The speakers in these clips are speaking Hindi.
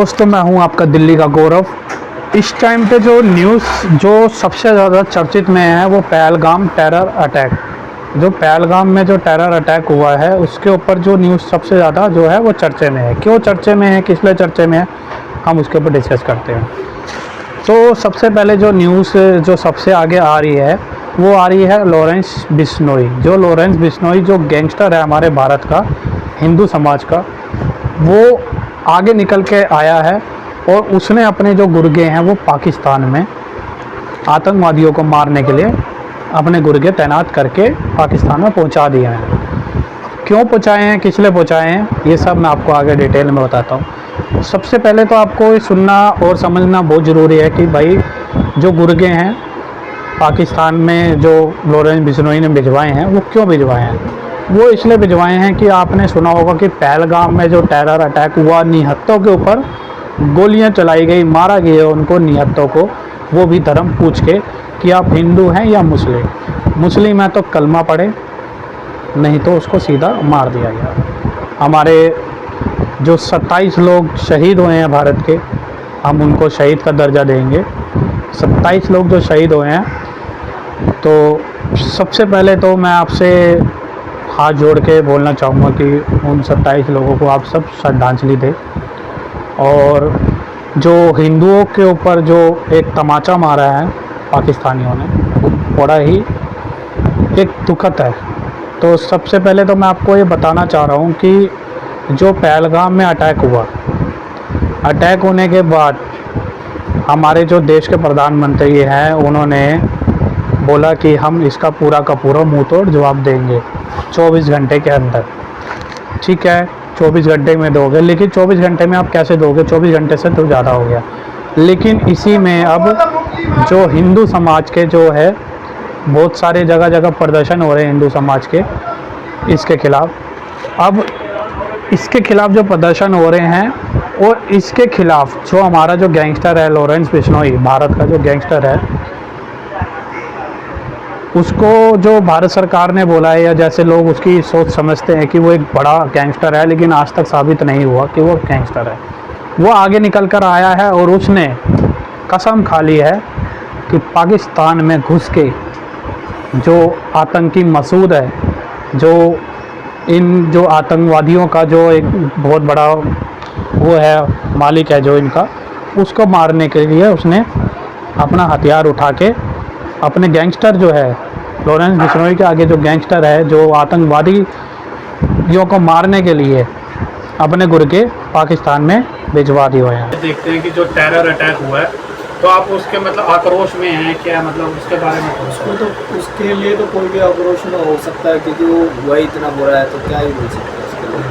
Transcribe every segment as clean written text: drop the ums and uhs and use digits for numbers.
दोस्तों, मैं हूं आपका दिल्ली का गौरव। इस टाइम पे जो न्यूज़ जो सबसे ज़्यादा चर्चित में है वो पहलगाम टेरर अटैक। जो पहलगाम में जो टेरर अटैक हुआ है उसके ऊपर जो न्यूज़ सबसे ज़्यादा जो है वो चर्चे में है। क्यों चर्चे में है, किस लिए चर्चे में है, हम उसके ऊपर डिस्कस करते हैं। तो सबसे पहले जो न्यूज़ जो सबसे आगे आ रही है वो आ रही है लॉरेंस बिश्नोई। जो लॉरेंस बिश्नोई जो गैंगस्टर है हमारे भारत का, हिंदू समाज का, वो आगे निकल के आया है और उसने अपने जो गुर्गे हैं वो पाकिस्तान में आतंकवादियों को मारने के लिए अपने गुर्गे तैनात करके पाकिस्तान में पहुंचा दिए हैं। क्यों पहुंचाए हैं, किस लिए पहुंचाए हैं, ये सब मैं आपको आगे डिटेल में बताता हूँ। सबसे पहले तो आपको ये सुनना और समझना बहुत ज़रूरी है कि भाई जो गुर्गे हैं पाकिस्तान में जो लॉरेंस बिश्नोई ने भिजवाए हैं वो क्यों भिजवाए हैं। वो इसलिए भिजवाए हैं कि आपने सुना होगा कि पहलगाम में जो टेरर अटैक हुआ, निहत्तों के ऊपर गोलियां चलाई गई, मारा गया उनको निहत्तों को, वो भी धर्म पूछ के कि आप हिंदू हैं या मुस्लिम। मुस्लिम है तो कलमा पढ़े, नहीं तो उसको सीधा मार दिया गया। हमारे जो 27 लोग शहीद हुए हैं भारत के, हम उनको शहीद का दर्जा देंगे। 27 लोग जो शहीद हुए हैं, तो सबसे पहले तो मैं आपसे हाथ जोड़ के बोलना चाहूँगा कि उन 27 लोगों को आप सब श्रद्धांजलि दें। और जो हिंदुओं के ऊपर जो एक तमाचा मारा है पाकिस्तानियों ने, वो बड़ा ही एक दुखद है। तो सबसे पहले तो मैं आपको ये बताना चाह रहा हूँ कि जो पहलगाम में अटैक हुआ, अटैक होने के बाद हमारे जो देश के प्रधानमंत्री हैं उन्होंने बोला कि हम इसका पूरा का पूरा मुँह तोड़ जवाब देंगे 24 घंटे के अंदर। ठीक है, 24 घंटे में दोगे, लेकिन 24 घंटे में आप कैसे दोगे, 24 घंटे से तो ज़्यादा हो गया। लेकिन इसी में अब जो हिंदू समाज के जो है बहुत सारे जगह जगह प्रदर्शन हो रहे हैं हिंदू समाज के इसके ख़िलाफ़। अब इसके ख़िलाफ़ जो प्रदर्शन हो रहे हैं और इसके ख़िलाफ़ जो हमारा जो गैंगस्टर है लॉरेंस बिश्नोई, भारत का जो गैंगस्टर है, उसको जो भारत सरकार ने बोला है, या जैसे लोग उसकी सोच समझते हैं कि वो एक बड़ा गैंगस्टर है, लेकिन आज तक साबित नहीं हुआ कि वो गैंगस्टर है। वो आगे निकल कर आया है और उसने कसम खा ली है कि पाकिस्तान में घुस के जो आतंकी मसूद है, जो इन जो आतंकवादियों का जो एक बहुत बड़ा वो है, मालिक है जो इनका, उसको मारने के लिए उसने अपना हथियार उठा के अपने गैंगस्टर जो है लॉरेंस बिश्नोई के आगे जो गैंगस्टर है जो आतंकवादियों को मारने के लिए अपने गुर्गे पाकिस्तान में भिजवा दिए हुए हैं। देखते हैं कि जो टेरर अटैक हुआ है, तो आप उसके मतलब आक्रोश में हैं क्या, मतलब उसके बारे में उसको तो उसके लिए तो कोई भी आक्रोश में हो सकता है, क्योंकि वो हुआ ही इतना बुरा है, तो क्या ही बोल सकते हैं उसके लिए।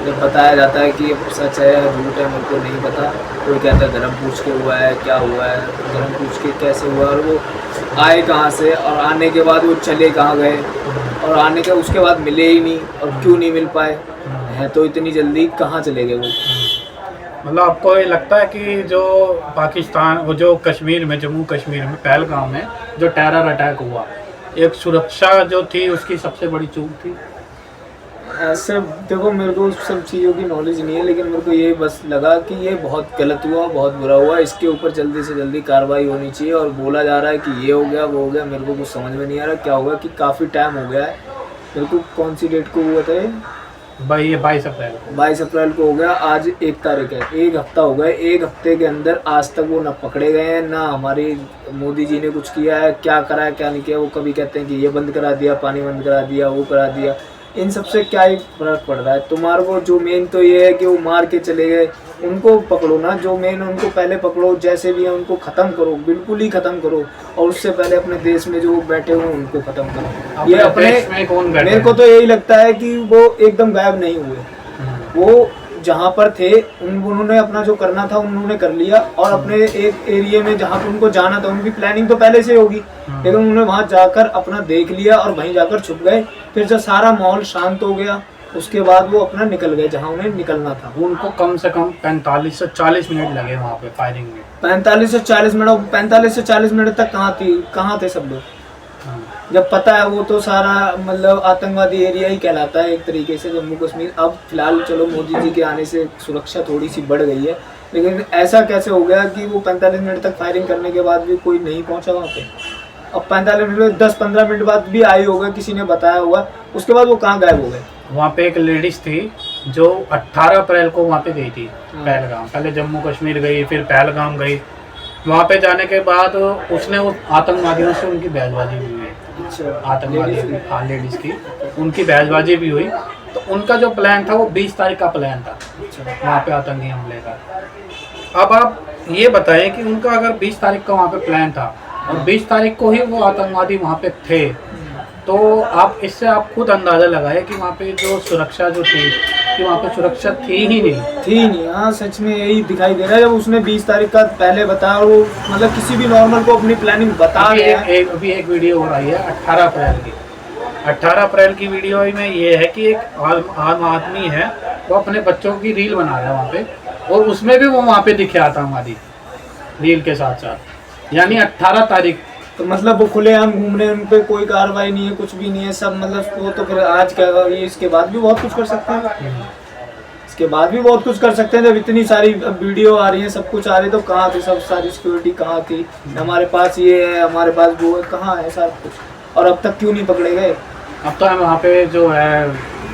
जब बताया जाता है कि सच है या झूठ है, मेरे को नहीं पता। कोई कहता है धर्म पूछ के हुआ है, क्या हुआ है, धर्म पूछ के कैसे हुआ, और वो आए कहाँ से, और आने के बाद वो चले कहाँ गए, और आने के उसके बाद मिले ही नहीं, और क्यों नहीं मिल पाए हैं, तो इतनी जल्दी कहाँ चले गए वो। मतलब आपको ये लगता है कि जो पाकिस्तान, वो जो कश्मीर में, जम्मू कश्मीर में पहलगाम में जो टेरर अटैक हुआ, एक सुरक्षा जो थी उसकी सबसे बड़ी चूक थी? ऐसे देखो, मेरे को उस सब चीज़ों की नॉलेज नहीं है, लेकिन मेरे को ये बस लगा कि ये बहुत गलत हुआ, बहुत बुरा हुआ। इसके ऊपर जल्दी से जल्दी कार्रवाई होनी चाहिए। और बोला जा रहा है कि ये हो गया, वो हो गया, मेरे को कुछ समझ में नहीं आ रहा क्या होगा, कि काफ़ी टाइम हो गया है। मेरे को कौन सी डेट को हुआ था ये? भाई ये 22 अप्रैल 22 अप्रैल को हो गया, आज 1 तारीख है, 1 हफ्ता हो गया। 1 हफ्ते के अंदर आज तक वो ना पकड़े गए हैं, ना हमारी मोदी जी ने कुछ किया है, क्या करा है क्या नहीं किया। वो कभी कहते हैं कि ये बंद करा दिया, पानी बंद करा दिया, वो करा दिया। इन सब से क्या ही फर्क पड़ रहा है तुम्हारे को। जो मेन तो ये है कि वो मार के चले गए, उनको पकड़ो ना, जो मेन उनको पहले पकड़ो, जैसे भी है उनको ख़त्म करो, बिल्कुल ही ख़त्म करो। और उससे पहले अपने देश में जो बैठे हुए उनको ख़त्म करो। ये अपने मेरे को तो यही लगता है कि वो एकदम गायब नहीं हुए। वो जहाँ पर थे उन्होंने अपना जो करना था उन्होंने कर लिया, और अपने एक एरिया में जहाँ पर उनको जाना था, उनकी प्लानिंग तो पहले से होगी, लेकिन उन्होंने वहाँ जाकर अपना देख लिया और वहीं जाकर छुप गए। फिर जब सारा माहौल शांत हो गया, उसके बाद वो अपना निकल गए जहाँ उन्हें निकलना था। उनको कम से कम 45 से 40 मिनट लगे वहाँ पे फायरिंग में। 45 से 40 मिनट, 45 से 40 मिनट तक कहाँ थे सब लोग? जब पता है वो तो सारा मतलब आतंकवादी एरिया ही कहलाता है एक तरीके से जम्मू कश्मीर। अब फिलहाल चलो मोदी जी के आने से सुरक्षा थोड़ी सी बढ़ गई है, लेकिन ऐसा कैसे हो गया कि वो 45 मिनट तक फायरिंग करने के बाद भी कोई नहीं पहुंचा वहाँ पे। अब 45 मिनट में 10-15 मिनट बाद भी आई होगा, किसी ने बताया होगा, उसके बाद वो कहाँ गायब हो गए। वहाँ पे एक लेडीज थी जो 18 अप्रैल को वहाँ पे गई थी पहलगाम। पहले जम्मू कश्मीर गई, फिर पहलगाम गई। वहाँ पे जाने के बाद उसने उस आतंकवादियों से उनकी बहसबाजी भी हुई। अच्छा, आतंकवादी, हाँ लेडीज़ की उनकी बहसबाजी भी हुई। तो उनका जो प्लान था वो 20 तारीख का प्लान था वहाँ पे आतंकी हमले का। अब आप ये बताएं कि उनका अगर 20 तारीख का वहाँ पे प्लान था और 20 तारीख को ही वो आतंकवादी वहाँ पे थे, तो आप इससे आप खुद अंदाज़ा लगाए कि वहाँ पे जो सुरक्षा जो थी कि वहाँ पे सुरक्षा थी ही नहीं। हाँ सच में यही दिखाई दे रहा है। जब उसने 20 तारीख का पहले बताया, वो मतलब किसी भी नॉर्मल को अपनी प्लानिंग बता रहे हैं। अभी एक वीडियो हो रही है 18 अप्रैल की। 18 अप्रैल की वीडियो में ये है कि एक आम आदमी है, वो अपने बच्चों की रील बना रहा है वहाँ पे, और उसमें भी वो वहाँ पे दिखे आतंकवादी रील के साथ साथ। यानी 18 तारीख। तो मतलब वो खुलेआम घूमने, उन पे कोई कार्रवाई नहीं है, कुछ भी नहीं है, सब मतलब वो तो फिर आज क्या, ये इसके बाद भी बहुत कुछ कर सकते हैं। इसके बाद भी बहुत कुछ कर सकते हैं। जब इतनी सारी वीडियो आ रही है, सब कुछ आ रही है, तो कहाँ थी सब सारी सिक्योरिटी, कहाँ थी? हमारे पास ये है, हमारे पास वो है, कहाँ है सब कुछ? और अब तक क्यों नहीं पकड़े गए? अब तो हम वहाँ पे जो है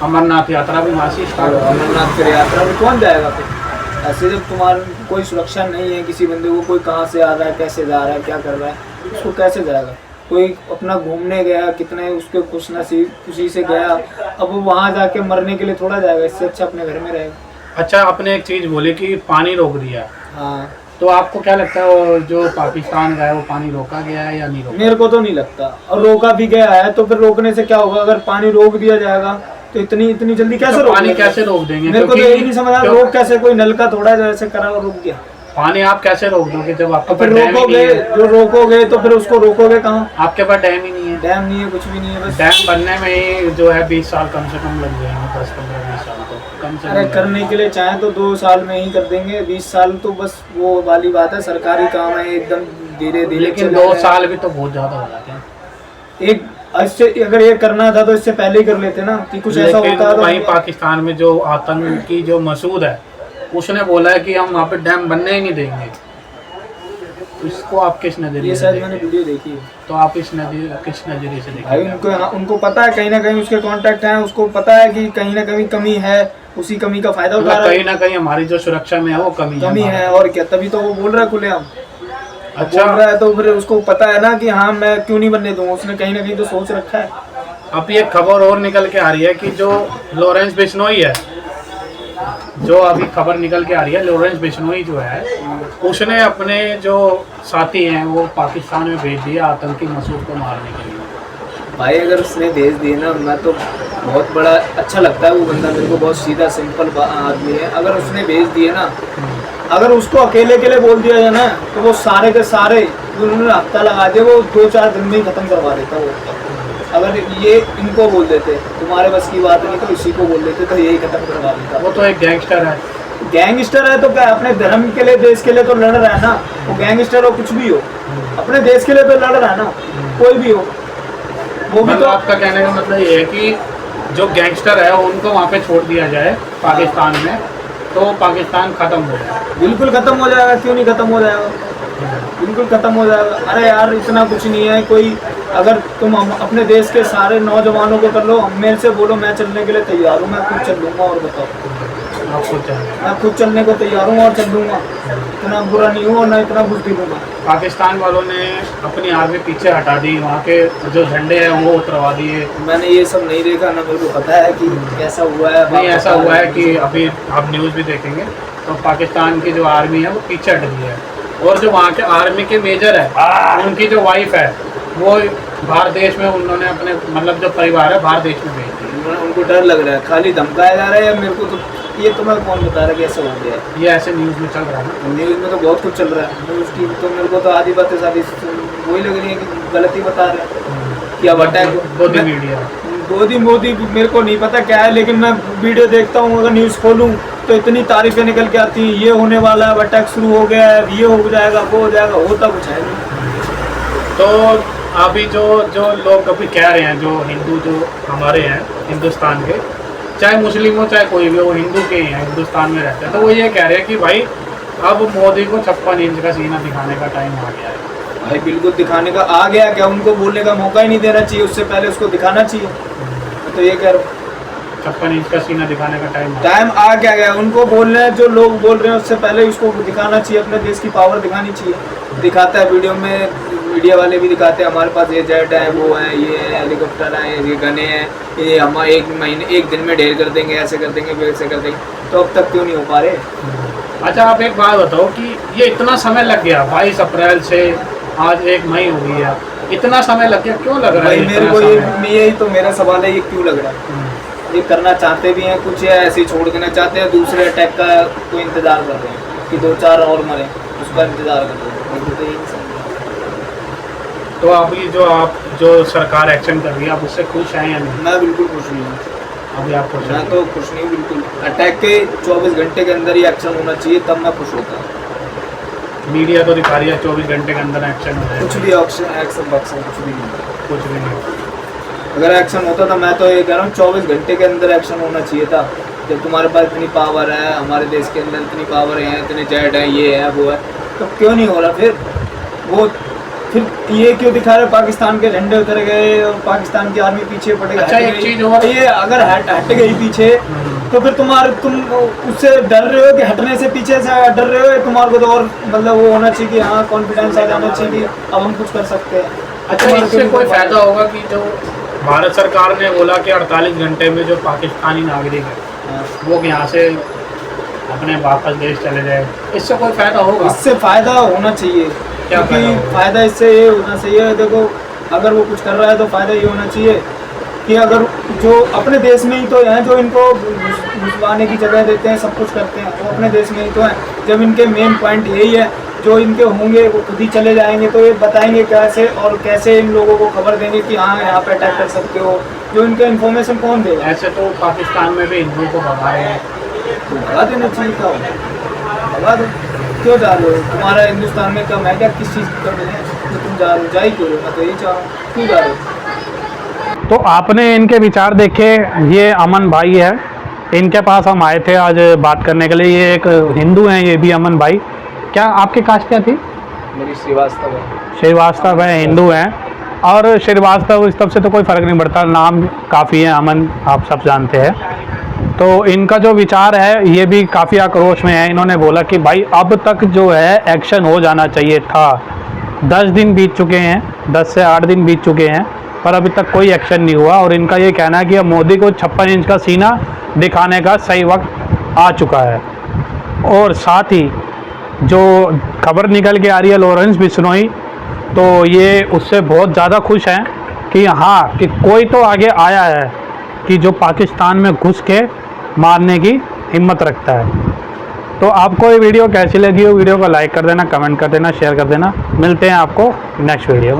अमरनाथ यात्रा भी वहाँ से स्टार्ट हो। अमरनाथ की यात्रा में कौन जाएगा फिर? ऐसे जब तुम्हारा कोई सुरक्षा नहीं है किसी बंदे को, कोई कहाँ से आ रहा है, कैसे जा रहा है, क्या कर रहा है, उसको कैसे जाएगा? कोई अपना घूमने गया, कितने उसके खुश नसीब खुशी से गया, अब वो वहाँ जाके मरने के लिए थोड़ा जाएगा। इससे अच्छा अपने घर में रहेगा। अच्छा, आपने एक चीज़ बोली कि पानी रोक दिया। हाँ, तो आपको क्या लगता है वो जो पाकिस्तान गया वो पानी रोका गया है या नहीं रोका? मेरे को तो नहीं लगता। और रोका भी गया है तो फिर रोकने से क्या होगा? अगर पानी रोक दिया जाएगा तो इतनी जल्दी कैसे तो रोक पानी देंगे? कैसे रोक देंगे? मेरे को तो यही नहीं समझ आ रहा, रोक कैसे? कोई नलका थोड़ा जैसे करा और रुक गया। पानी आप कैसे रोक दोगे जब आपके फिर पास डैम ही रोकोगे, नहीं है? जो रोकोगे तो फिर उसको रोकोगे कहाँ? आपके पास डैम ही नहीं है। डैम नहीं है, कुछ भी नहीं है, बस डैम बनने में ही जो है 20 साल कम से कम लग जाएंगे, 10-15-20 साल तो कम से अरे कम। करने के लिए चाहे तो 2 साल में ही कर देंगे, 20 साल तो बस वो वाली बात है। सरकारी काम है, एकदम धीरे धीरे। लेकिन 2 साल भी तो बहुत ज़्यादा हो जाते हैं। एक इससे अगर ये करना था तो इससे पहले ही कर लेते ना, कि कुछ ऐसा लेकिन होता तो। वहीं पाकिस्तान में जो आतंक की जो मसूद है, उसने बोला है कि हम वहाँ पे डैम बनने ही नहीं देंगे। तो इसको आप किस नजरिए ये से शायद देखें? मैंने वीडियो देखी है। तो आप किस नजरिए से भाई देखेंगे? उनको पता है, कहीं ना कहीं उसके कांटेक्ट हैं, उसको पता है कि कहीं ना कहीं कमी है, उसी कमी का फायदा उठा मतलब रहा कहीं ना कहीं हमारी जो सुरक्षा में है वो कमी है। और क्या, तभी तो वो बोल रहा है खुलेआम। अच्छा, बोल रहा है तो फिर उसको पता है ना कि हाँ मैं क्यों नहीं बनने दूंगा। उसने कहीं ना कहीं तो सोच रखा है। अब ये खबर और निकल के आ रही है कि जो लॉरेंस बिश्नोई है, जो अभी खबर निकल के आ रही है, लॉरेंस बिश्नोई जो है उसने अपने जो साथी हैं वो पाकिस्तान में भेज दिया आतंकी मसूद को मारने के लिए। भाई अगर उसने भेज दिए ना, मैं तो बहुत बड़ा अच्छा लगता है वो बंदा, मेरे को बहुत सीधा सिंपल आदमी है। अगर उसने भेज दिए ना, अगर उसको अकेले के लिए बोल दिया जाए ना, तो वो सारे के सारे उन्होंने हफ्ता लगा दिया, वो 2-4 दिन में ही खत्म करवा देता वो। अगर ये इनको बोल देते तुम्हारे बस की बात नहीं, तो इसी को बोल देते तो यही खत्म करवा देता। वो तो एक गैंगस्टर है। गैंगस्टर है तो क्या, अपने धर्म के लिए, देश के लिए तो लड़ रहा है ना। वो गैंगस्टर हो, कुछ भी हो, अपने देश के लिए तो लड़ रहा है ना, कोई भी हो। वो भी मतलब तो आपका कहने का मतलब ये है कि जो गैंगस्टर है उनको वहाँ पे छोड़ दिया जाए पाकिस्तान में, तो पाकिस्तान खत्म हो जाए। बिल्कुल खत्म हो जाएगा। क्यों नहीं खत्म हो जाएगा? बिल्कुल खत्म हो जाएगा। अरे यार इतना कुछ नहीं है। कोई अगर तुम अपने देश के सारे नौजवानों को कर लो, मेरे से बोलो मैं चलने के लिए तैयार हूँ, मैं खुद चल लूँगा। और बताओ, आपको चाहिए मैं खुद चलने को तैयार हूँ और चल लूँगा। इतना बुरा नहीं हूँ और ना इतना बुद्धि दूँगा। पाकिस्तान वालों ने अपनी आर्मी पीछे हटा दी, वहाँ के जो झंडे हैं वो उतरवा दिए। मैंने ये सब नहीं देखा ना, मेरे को पता है कि कैसा हुआ है। नहीं, ऐसा हुआ है कि अभी आप न्यूज़ भी देखेंगे तो पाकिस्तान की जो आर्मी है वो पीछे हट गई है, और जो वहाँ के आर्मी के मेजर है उनकी जो वाइफ है वो बाहर देश में, उन्होंने अपने मतलब जो परिवार है बाहर देश में भेज दी। उनको डर लग रहा है, खाली धमकाया जा रहा है। मेरे को तो ये तुम्हें कौन बता रहा है कि ऐसा हो गया है? ये ऐसे न्यूज़ में चल रहा है। न्यूज़ में तो बहुत कुछ चल रहा है। न्यूज़ की तो मेरे को तो आधी बातें सारी वही लग रही है कि गलत ही बता रहे हैं कि अब अटैक मोदी मीडिया, मोदी मेरे को नहीं पता क्या है, लेकिन मैं वीडियो देखता हूँ। अगर न्यूज़ खोलूँ तो इतनी तारीफें निकल के आती हैं, ये होने वाला है, अटैक शुरू हो गया है, ये हो जाएगा, वो हो जाएगा, होता कुछ है नहीं। तो अभी जो लोग अभी कह रहे हैं, जो हिंदू जो हमारे हैं हिंदुस्तान के, चाहे मुस्लिम हो चाहे कोई भी हो, हिंदू के हैं, हिंदुस्तान में रहते हैं, तो वो ये कह रहे हैं कि भाई अब मोदी को 56 इंच का सीना दिखाने का टाइम आ गया है। भाई बिल्कुल दिखाने का आ गया, क्या उनको बोलने का मौका ही नहीं देना चाहिए, उससे पहले उसको दिखाना चाहिए। मैं तो ये कह रहा हूँ 56 इंच का सीना दिखाने का टाइम आ क्या गया, उनको बोलना है, जो लोग बोल रहे हैं उससे पहले उसको दिखाना चाहिए, अपने देश की पावर दिखानी चाहिए। दिखाता है वीडियो में, मीडिया वाले भी दिखाते हैं हमारे पास ये जेट है, वो है, ये है, हेलीकॉप्टर है, ये गने हैं, ये हम एक दिन में ढेर कर देंगे, ऐसे कर देंगे, वैसे कर देंगे। तो अब तक क्यों नहीं हो पा रहे? अच्छा आप एक बात बताओ कि ये इतना समय लग गया 22 अप्रैल से आज 1 मई हो गई है, इतना समय लग गया, क्यों लग रहा है? मेरे को यही तो मेरा सवाल है, ये क्यों लग रहा है? ये करना चाहते भी हैं कुछ, या ऐसे ही छोड़ देना चाहते हैं, दूसरे अटैक का कोई इंतजार कर रहे हैं कि 2-4 और मरे, उसका इंतजार कर रहे हैं। तो यही समझ। तो अभी जो सरकार एक्शन कर रही है आप उससे खुश हैं या नहीं? मैं बिल्कुल खुश नहीं हूँ। अभी आप खुश मैं हैं? तो खुश नहीं हूँ बिल्कुल। अटैक के 24 घंटे के अंदर ही एक्शन होना चाहिए, तब मैं खुश होता। मीडिया तो दिखा रही है 24 घंटे के अंदर एक्शन हो जाएगा। कुछ भी एक्शन कुछ भी नहीं, कुछ भी नहीं। अगर एक्शन होता था, मैं तो ये कह रहा हूँ 24 घंटे के अंदर एक्शन होना चाहिए था। जब तुम्हारे पास इतनी पावर है, हमारे देश के अंदर इतनी पावर है, इतने जेट है, ये है, वो है, तो क्यों नहीं हो रहा? फिर ये क्यों दिखा रहे पाकिस्तान के झंडे उतर गए और पाकिस्तान की आर्मी पीछे पड़ गई? अच्छा एक चीज और, ये अगर हट गई पीछे तो फिर तुम उससे डर रहे हो कि हटने से पीछे से डर रहे हो? तुम्हारे को तो और मतलब वो होना चाहिए कि हाँ कॉन्फिडेंस आ जाना चाहिए कि अब हम कुछ कर सकते हैं। अच्छा इससे कोई फायदा होगा कि जो भारत सरकार ने बोला कि 48 घंटे में जो पाकिस्तानी नागरिक है वो यहाँ से अपने वापस देश चले जाए, इससे कोई फायदा होगा? इससे फायदा होना चाहिए। क्या क्योंकि फायदा इससे ये होना चाहिए, देखो अगर वो कुछ कर रहा है तो फायदा ये होना चाहिए कि अगर जो अपने देश में ही तो हैं, जो इनको घुसवाने की जगह देते हैं, सब कुछ करते हैं, वो अपने देश में ही तो हैं। जब इनके मेन पॉइंट यही है, जो इनके होंगे वो खुद ही चले जाएंगे, तो ये बताएंगे कैसे और कैसे इन लोगों को खबर देंगे कि हाँ यहाँ पे अटैक कर सकते हो। जो इनका इन्फॉर्मेशन कौन देगा? ऐसे तो पाकिस्तान में भी हिंदुओं को भगा रहे हैं। भगा देना चाहिए था, भगा दो। क्यों जा रहे हो? तुम्हारा हिंदुस्तान में कम है क्या? किस चीज़ की कमी है तो तुम जा रहे हो? जा ही क्यों? मैं तो यही चाह रहा हूँ, क्यों जा रहे हो? तो आपने इनके विचार देखे। ये अमन भाई है, इनके पास हम आए थे आज बात करने के लिए। ये एक हिंदू हैं, ये भी अमन भाई। क्या आपकी कास्ट क्या थी? मेरी श्रीवास्तव है। श्रीवास्तव है, हिंदू हैं। और श्रीवास्तव इस तब से तो कोई फ़र्क नहीं पड़ता, नाम काफ़ी है, अमन आप सब जानते हैं। तो इनका जो विचार है ये भी काफ़ी आक्रोश में है। इन्होंने बोला कि भाई अब तक जो है एक्शन हो जाना चाहिए था। 10 दिन बीत चुके हैं, 10 से 8 दिन बीत चुके हैं, पर अभी तक कोई एक्शन नहीं हुआ। और इनका ये कहना है कि अब मोदी को 56 इंच का सीना दिखाने का सही वक्त आ चुका है। और साथ ही जो खबर निकल के आ रही है लॉरेंस बिश्नोई, तो ये उससे बहुत ज़्यादा खुश हैं कि हाँ कि कोई तो आगे आया है कि जो पाकिस्तान में घुस के मारने की हिम्मत रखता है। तो आपको ये वीडियो कैसी लगी हो? वीडियो को लाइक कर देना, कमेंट कर देना, शेयर कर देना। मिलते हैं आपको नेक्स्ट वीडियो में।